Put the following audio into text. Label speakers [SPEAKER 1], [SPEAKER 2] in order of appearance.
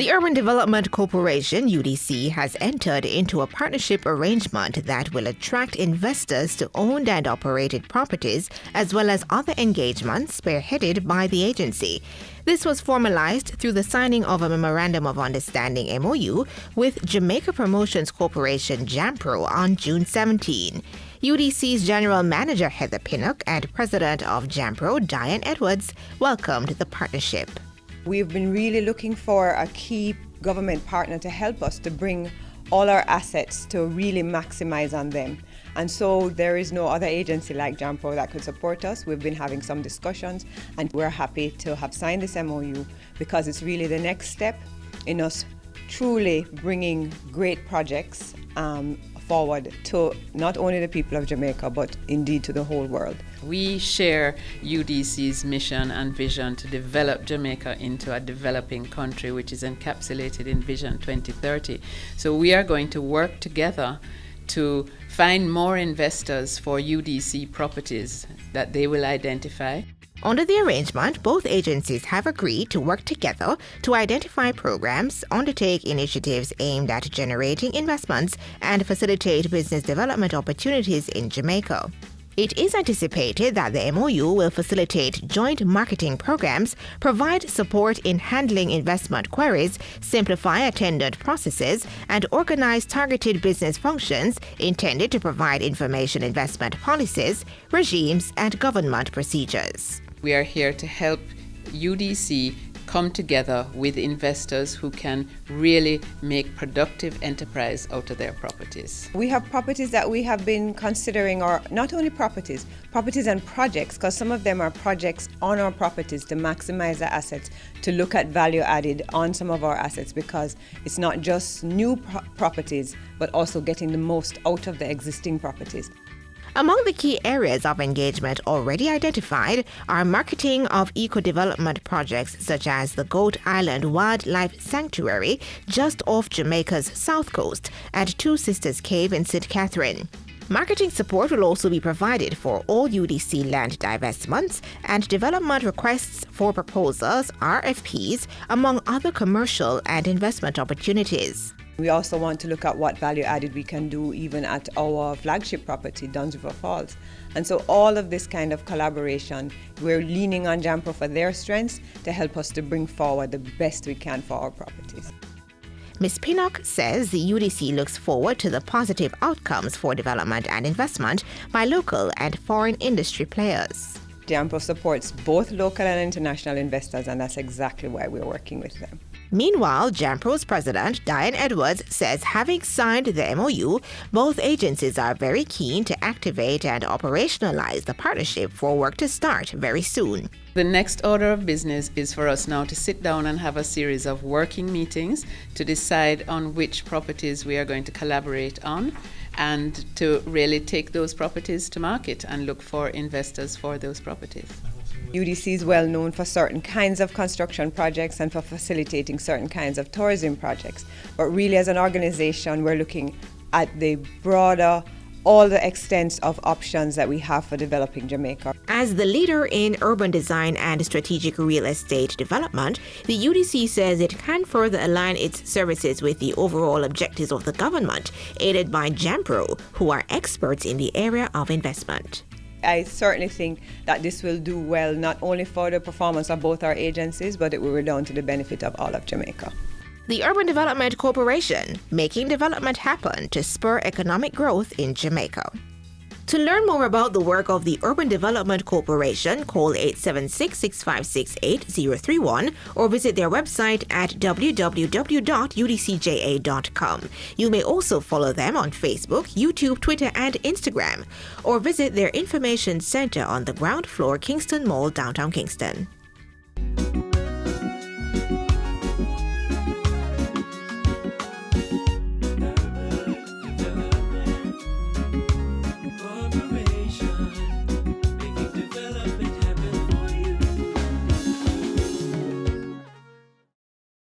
[SPEAKER 1] The Urban Development Corporation, UDC, has entered into a partnership arrangement that will attract investors to owned and operated properties, as well as other engagements spearheaded by the agency. This was formalized through the signing of a Memorandum of Understanding MOU with Jamaica Promotions Corporation, JAMPRO, on June 17. UDC's General Manager Heather Pinnock and President of JAMPRO, Diane Edwards, welcomed the partnership.
[SPEAKER 2] We've been really looking for a key government partner to help us to bring all our assets to really maximize on them. And so there is no other agency like JAMPRO that could support us. We've been having some discussions and we're happy to have signed this MOU because it's really the next step in us truly bringing great projects forward to not only the people of Jamaica, but indeed to the whole world.
[SPEAKER 3] We share UDC's mission and vision to develop Jamaica into a developing country, which is encapsulated in Vision 2030. So we are going to work together to find more investors for UDC properties that they will identify.
[SPEAKER 1] Under the arrangement, both agencies have agreed to work together to identify programs, undertake initiatives aimed at generating investments, and facilitate business development opportunities in Jamaica. It is anticipated that the MOU will facilitate joint marketing programs, provide support in handling investment queries, simplify attendant processes, and organize targeted business functions intended to provide information investment policies, regimes, and government procedures.
[SPEAKER 3] We are here to help UDC come together with investors who can really make productive enterprise out of their properties.
[SPEAKER 2] We have properties that we have been considering, or not only properties and projects, because some of them are projects on our properties to maximize the assets, to look at value added on some of our assets, because it's not just new properties, but also getting the most out of the existing properties.
[SPEAKER 1] Among the key areas of engagement already identified are marketing of eco-development projects such as the Goat Island Wildlife Sanctuary just off Jamaica's south coast and Two Sisters Cave in St. Catherine. Marketing support will also be provided for all UDC land divestments and development requests for proposals, RFPs, among other commercial and investment opportunities.
[SPEAKER 2] We also want to look at what value added we can do even at our flagship property, Duns River Falls. And so all of this kind of collaboration, we're leaning on JAMPRO for their strengths to help us to bring forward the best we can for our properties.
[SPEAKER 1] Ms. Pinnock says the UDC looks forward to the positive outcomes for development and investment by local and foreign industry players.
[SPEAKER 2] JAMPRO supports both local and international investors, and that's exactly why we're working with them.
[SPEAKER 1] Meanwhile, JAMPRO's president, Diane Edwards, says having signed the MOU, both agencies are very keen to activate and operationalize the partnership for work to start very soon.
[SPEAKER 3] The next order of business is for us now to sit down and have a series of working meetings to decide on which properties we are going to collaborate on and to really take those properties to market and look for investors for those properties.
[SPEAKER 2] UDC is well known for certain kinds of construction projects and for facilitating certain kinds of tourism projects. But really, as an organization, we're looking at the broader, all the extents of options that we have for developing Jamaica.
[SPEAKER 1] As the leader in urban design and strategic real estate development, the UDC says it can further align its services with the overall objectives of the government, aided by JAMPRO, who are experts in the area of investment.
[SPEAKER 2] I certainly think that this will do well not only for the performance of both our agencies, but it will redound to the benefit of all of Jamaica.
[SPEAKER 1] The Urban Development Corporation, making development happen to spur economic growth in Jamaica. To learn more about the work of the Urban Development Corporation, call 876-656-8031 or visit their website at www.udcja.com. You may also follow them on Facebook, YouTube, Twitter, and Instagram, or visit their information center on the ground floor, Kingston Mall, downtown Kingston.